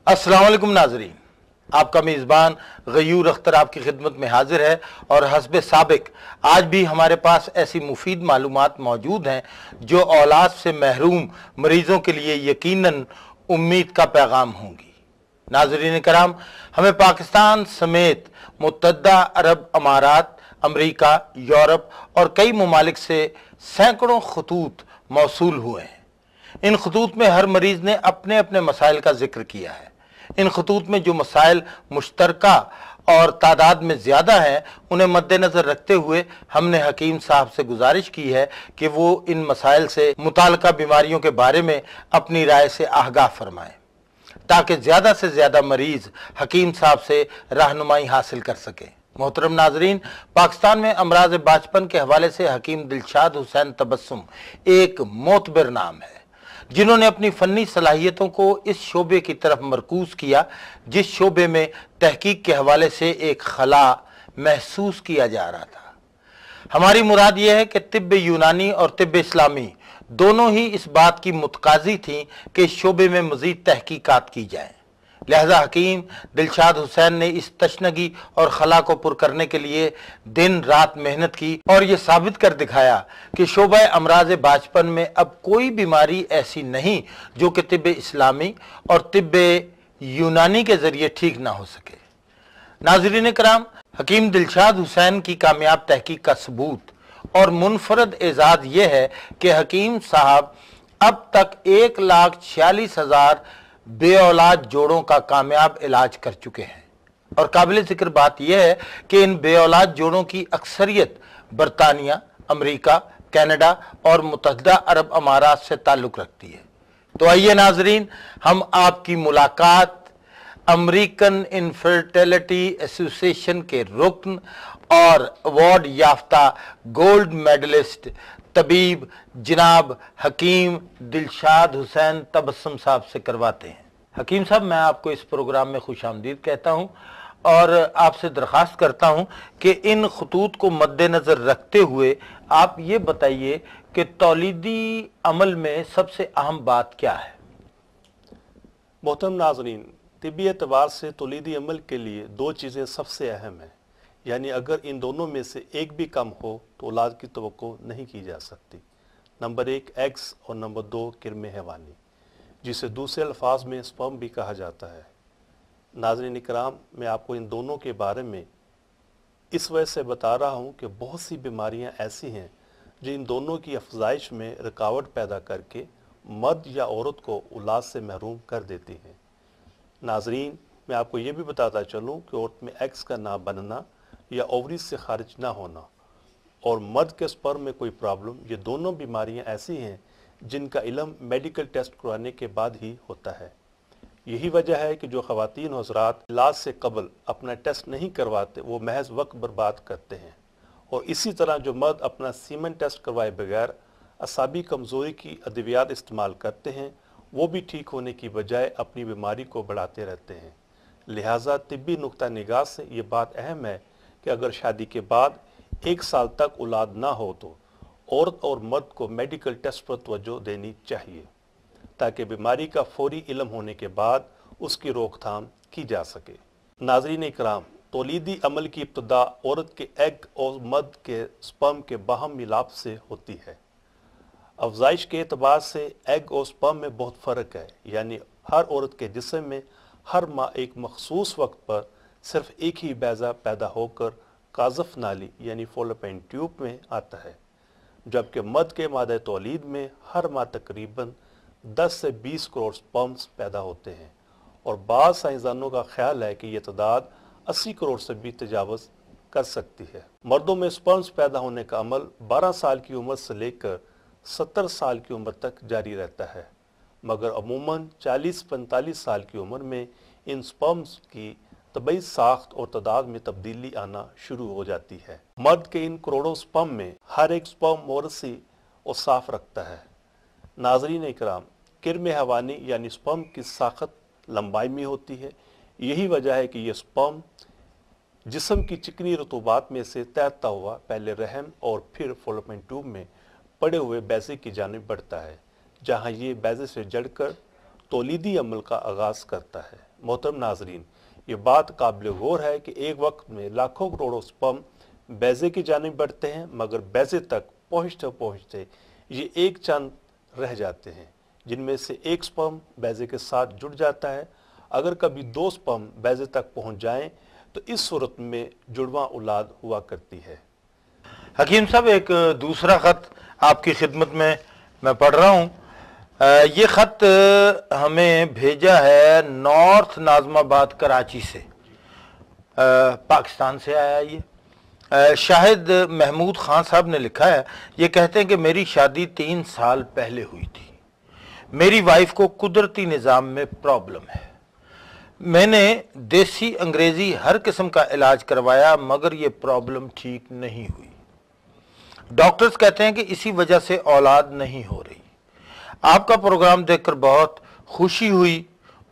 अस्सलाम वालेकुम नाजरीन, आपका मेज़बान गयूर अख्तर आपकी खिदमत में हाजिर है। और हस्बे साबिक आज भी हमारे पास ऐसी मुफीद मालूमात मौजूद हैं जो औलाद से महरूम मरीज़ों के लिए यकीनन उम्मीद का पैगाम होंगी। नाजरीन कराम, हमें पाकिस्तान समेत मुत्तहदा अरब अमारात, अमरीका, यूरोप और कई ममालिक से सैकड़ों खतूत मौसूल हुए हैं। इन खतूत में हर मरीज़ ने अपने अपने मसाइल का जिक्र किया है। इन खतूत में जो मसाइल मुश्तरका और तादाद में ज़्यादा हैं, उन्हें मद्देनज़र रखते हुए हमने हकीम साहब से गुजारिश की है कि वो इन मसाइल से मुताल्लिका बीमारियों के बारे में अपनी राय से आगाह फरमाएँ, ताकि ज़्यादा से ज़्यादा मरीज़ हकीम साहब से रहनुमाई हासिल कर सकें। मोहतरम नाजरीन, पाकिस्तान में अमराज बाचपन के हवाले से हकीम दिलशाद हुसैन तबस्सुम एक मोतबर नाम है, जिन्होंने अपनी फ़नी सलाहियतों को इस शोबे की तरफ मरकूज़ किया जिस शोबे में तहकीक के हवाले से एक खला महसूस किया जा रहा था। हमारी मुराद यह है कि तिब्ब यूनानी और तिब्ब इस्लामी दोनों ही इस बात की मुतकाज़ी थीं कि इस शोबे में मज़ीद तहकीकात की जाएँ। लिहाजा हकीम दिलशाद हुसैन ने इस तशनगी और खला को पुर करने के लिए दिन रात मेहनत की और ये साबित कर दिखाया कि शोबा अमराज बाचपन में अब कोई बीमारी ऐसी नहीं जो कि तिब्ब इस्लामी और तिब्ब यूनानी के ज़रिए ठीक ना हो सके। नाज़रीन कराम, हकीम दिलशाद हुसैन की कामयाब तहकीक का सबूत और मुनफरद एजाज़ ये है कि हकीम साहब अब तक 1,46,000 बे औलाद जोड़ों का कामयाब इलाज कर चुके हैं। और काबिल ज़िक्र बात यह है कि इन बे औलाद जोड़ों की अक्सरियत बरतानिया, अमरीका, कनाडा और मुत्तहदा अरब अमारात से ताल्लुक़ रखती है। तो आइए नाजरीन, हम आपकी मुलाकात अमेरिकन इनफर्टिलिटी एसोसिएशन के रुकन और अवार्ड याफ्ता गोल्ड मेडलिस्ट तबीब जनाब हकीम दिलशाद हुसैन तबस्सुम साहब से करवाते हैं। हकीम साहब, मैं आपको इस प्रोग्राम में खुशामदीद कहता हूं और आपसे दरख्वास्त करता हूं कि इन खतूत को मद्देनज़र रखते हुए आप ये बताइए कि तौलीदी अमल में सबसे अहम बात क्या है। मोहतरम नाज़रीन, तिब्बी एतबार से तौलीदी अमल के लिए दो चीज़ें सबसे अहम हैं, यानी अगर इन दोनों में से एक भी कम हो तो औलाद की तवक्को नहीं की जा सकती। नंबर 1 एग्स और नंबर 2 किरमे हैवानी, जिसे दूसरे अल्फाज में स्पर्म भी कहा जाता है। नाज़रीन इकराम, मैं आपको इन दोनों के बारे में इस वजह से बता रहा हूँ कि बहुत सी बीमारियाँ ऐसी हैं जो इन दोनों की अफजाइश में रुकावट पैदा करके मर्द या औरत को औलाद से महरूम कर देती हैं। नाज़रीन, मैं आपको ये भी बताता चलूँ कि औरत में एग्स का ना बनना या ओवरीज से खारिज ना होना और मर्द के स्पर्म में कोई प्रॉब्लम, ये दोनों बीमारियां ऐसी हैं जिनका इल्म मेडिकल टेस्ट करवाने के बाद ही होता है। यही वजह है कि जो ख़वातीन हज़रात इलाज से कबल अपना टेस्ट नहीं करवाते वो महज वक्त बर्बाद करते हैं, और इसी तरह जो मर्द अपना सीमन टेस्ट करवाए बगैर असाबी कमज़ोरी की अद्वियात इस्तेमाल करते हैं वो भी ठीक होने की बजाय अपनी बीमारी को बढ़ाते रहते हैं। लिहाजा तिब्बी नुक्ता निगाह से ये बात अहम है कि अगर शादी के बाद 1 साल तक औलाद ना हो तो औरत और मर्द को मेडिकल टेस्ट पर तवज्जो देनी चाहिए, ताकि बीमारी का फौरी इल्म होने के बाद उसकी रोकथाम की जा सके। नाज़रीन इकराम, तौलीदी अमल की इब्तदा औरत के एग और मर्द के स्पर्म के बाहम मिलाप से होती है। अफजाइश के एतबार से एग और स्पर्म में बहुत फ़र्क है, यानी हर औरत के जिस्म में हर माह एक मखसूस वक्त पर सिर्फ एक ही बैज़ा पैदा होकर काज़फ नाली यानी फॉलोपियन ट्यूब में आता है, जबकि मर्द के मादे तौलीद में हर माह तकरीबन 10 से 20 करोड़ स्पर्म्स पैदा होते हैं, और बाज़ साइंसदानों का ख्याल है कि यह तादाद 80 करोड़ से भी तजावज़ कर सकती है। मर्दों में स्पर्म्स पैदा होने का अमल 12 साल की उम्र से लेकर 70 साल की उम्र तक जारी रहता है, मगर अमूमन 40-45 साल की उम्र में इन स्पर्म्स की तबई साख्त और तादाद में तब्दीली आना शुरू हो जाती है। मर्द के इन करोड़ों स्पर्म में हर एक स्पर्म मोरसी और साफ रखता है। नाज़रीन इकराम, किरमे हवानी यानी स्पर्म की साख्त लंबाई में होती है। यही वजह है कि यह स्पर्म जिस्म की चिकनी रतूबात में से तैरता हुआ पहले रहम और फिर फॉलोपियन ट्यूब में पड़े हुए बैज़े की जानिब बढ़ता है, जहाँ ये बैज़े से जड़कर تولیدی عمل کا آغاز کرتا ہے۔ محترم ناظرین، یہ بات قابل غور ہے کہ ایک وقت میں لاکھوں کروڑوں سپرم بیضے کی جانب بڑھتے ہیں، مگر بیضے تک پہنچتے پہنچتے یہ ایک چند رہ جاتے ہیں، جن میں سے ایک سپرم بیضے کے ساتھ جڑ جاتا ہے۔ اگر کبھی 2 سپرم بیضے تک پہنچ جائیں تو اس صورت میں جڑواں اولاد ہوا کرتی ہے۔ حکیم صاحب، ایک دوسرا خط آپ کی خدمت میں پڑھ رہا ہوں۔ یہ خط ہمیں بھیجا ہے نارتھ ناظم آباد کراچی سے، پاکستان سے آیا یہ۔ شاہد محمود خان صاحب نے لکھا ہے، یہ کہتے ہیں کہ میری شادی 3 سال پہلے ہوئی تھی۔ میری وائف کو قدرتی نظام میں پرابلم ہے۔ میں نے دیسی انگریزی ہر قسم کا علاج کروایا، مگر یہ پرابلم ٹھیک نہیں ہوئی۔ ڈاکٹرز کہتے ہیں کہ اسی وجہ سے اولاد نہیں ہو رہی۔ آپ کا پروگرام دیکھ کر بہت خوشی ہوئی،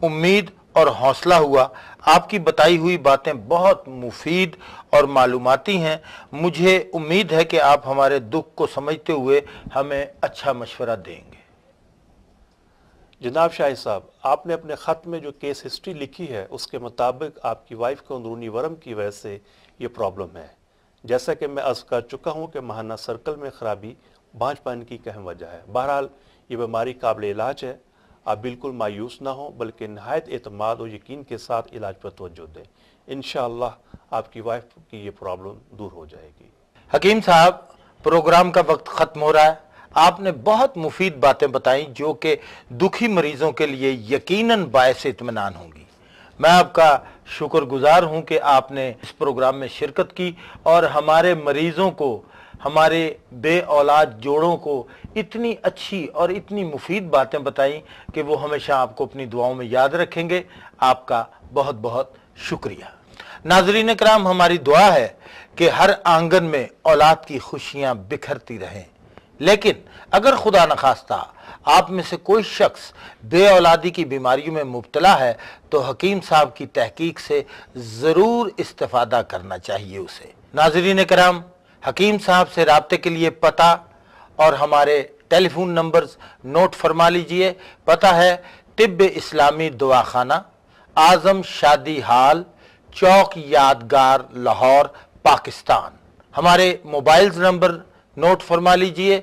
امید اور حوصلہ ہوا۔ آپ کی بتائی ہوئی باتیں بہت مفید اور معلوماتی ہیں۔ مجھے امید ہے کہ آپ ہمارے دکھ کو سمجھتے ہوئے ہمیں اچھا مشورہ دیں گے۔ جناب شاہد صاحب، آپ نے اپنے خط میں جو کیس ہسٹری لکھی ہے اس کے مطابق آپ کی وائف کو اندرونی ورم کی وجہ سے یہ پرابلم ہے۔ جیسا کہ میں عرض کر چکا ہوں کہ ماہانہ سرکل میں خرابی بانجھ پانی کی اہم وجہ ہے۔ بہرحال یہ بیماری قابل علاج ہے، آپ بالکل مایوس نہ ہوں بلکہ نہایت اعتماد و یقین کے ساتھ علاج پر توجہ دیں۔ انشاءاللہ آپ کی وائف کی یہ پرابلم دور ہو جائے گی۔ حکیم صاحب، پروگرام کا وقت ختم ہو رہا ہے۔ آپ نے بہت مفید باتیں بتائیں جو کہ دکھی مریضوں کے لیے یقیناً باعث اطمینان ہوں گی۔ میں آپ کا شکر گزار ہوں کہ آپ نے اس پروگرام میں شرکت کی اور ہمارے مریضوں کو، ہمارے بے اولاد جوڑوں کو اتنی اچھی اور اتنی مفید باتیں بتائیں کہ وہ ہمیشہ آپ کو اپنی دعاؤں میں یاد رکھیں گے۔ آپ کا بہت بہت شکریہ۔ ناظرین کرام، ہماری دعا ہے کہ ہر آنگن میں اولاد کی خوشیاں بکھرتی رہیں، لیکن اگر خدا نخواستہ آپ میں سے کوئی شخص بے اولادی کی بیماریوں میں مبتلا ہے تو حکیم صاحب کی تحقیق سے ضرور استفادہ کرنا چاہیے اسے۔ ناظرین کرام، حکیم صاحب سے رابطے کے لیے پتہ اور ہمارے ٹیلی فون نمبرز نوٹ فرما لیجئے۔ پتہ ہے طب اسلامی دواخانہ، اعظم شادی ہال، چوک یادگار، لاہور، پاکستان۔ ہمارے موبائلز نمبر نوٹ فرما لیجئے۔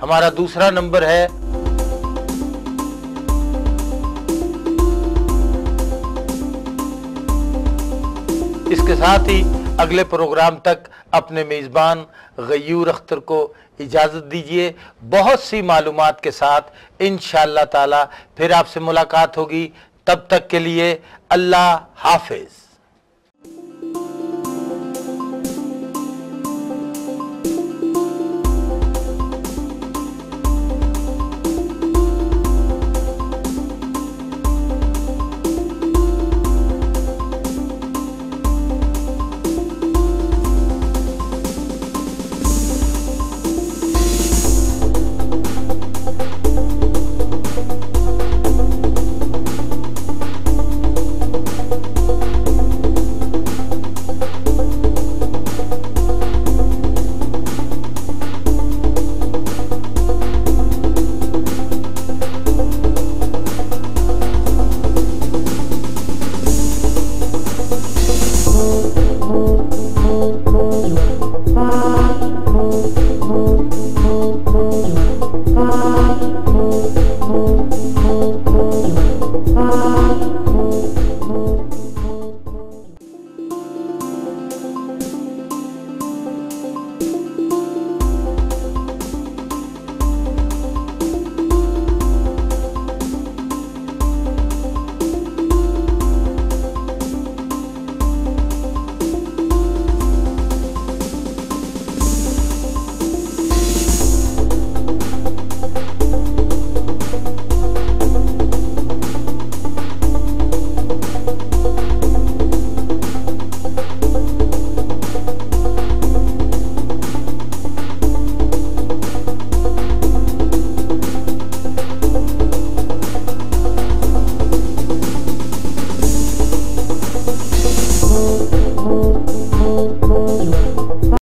ہمارا دوسرا نمبر ہے اس کے ساتھ ہی اگلے پروگرام تک اپنے میزبان غیور اختر کو اجازت دیجیے۔ بہت سی معلومات کے ساتھ انشاءاللہ تعالی پھر آپ سے ملاقات ہوگی۔ تب تک کے لیے اللہ حافظ۔